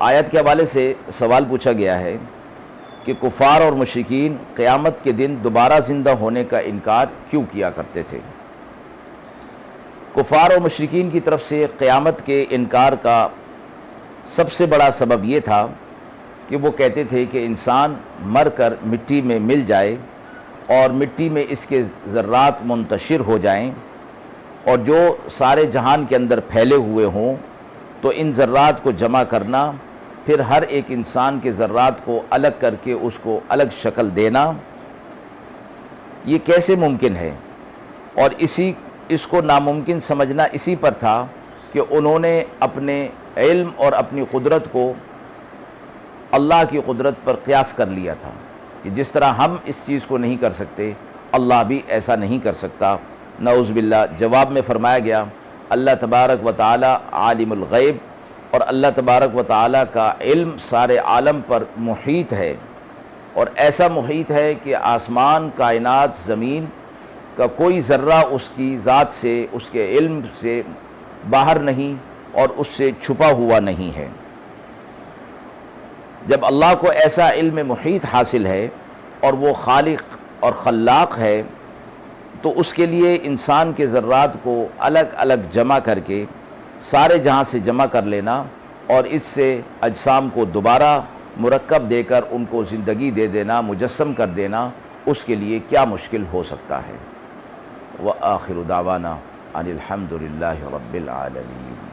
آیت کے حوالے سے سوال پوچھا گیا ہے کہ کفار اور مشرکین قیامت کے دن دوبارہ زندہ ہونے کا انکار کیوں کیا کرتے تھے؟ کفار اور مشرکین کی طرف سے قیامت کے انکار کا سب سے بڑا سبب یہ تھا کہ وہ کہتے تھے کہ انسان مر کر مٹی میں مل جائے اور مٹی میں اس کے ذرات منتشر ہو جائیں اور جو سارے جہان کے اندر پھیلے ہوئے ہوں تو ان ذرات کو جمع کرنا، پھر ہر ایک انسان کے ذرات کو الگ کر کے اس کو الگ شکل دینا، یہ کیسے ممکن ہے؟ اور اس کو ناممکن سمجھنا اسی پر تھا کہ انہوں نے اپنے علم اور اپنی قدرت کو اللہ کی قدرت پر قیاس کر لیا تھا کہ جس طرح ہم اس چیز کو نہیں کر سکتے اللہ بھی ایسا نہیں کر سکتا۔ نعوذ باللہ۔ جواب میں فرمایا گیا اللہ تبارک و تعالی عالم الغیب، اور اللہ تبارک و تعالی کا علم سارے عالم پر محیط ہے، اور ایسا محیط ہے کہ آسمان، کائنات، زمین کا کوئی ذرہ اس کی ذات سے، اس کے علم سے باہر نہیں اور اس سے چھپا ہوا نہیں ہے۔ جب اللہ کو ایسا علم محیط حاصل ہے اور وہ خالق اور خلاق ہے تو اس کے لیے انسان کے ذرات کو الگ الگ جمع کر کے سارے جہاں سے جمع کر لینا اور اس سے اجسام کو دوبارہ مرکب دے کر ان کو زندگی دے دینا، مجسم کر دینا، اس کے لیے کیا مشکل ہو سکتا ہے؟ وآخر دعوانا ان الحمد للہ رب العالمین۔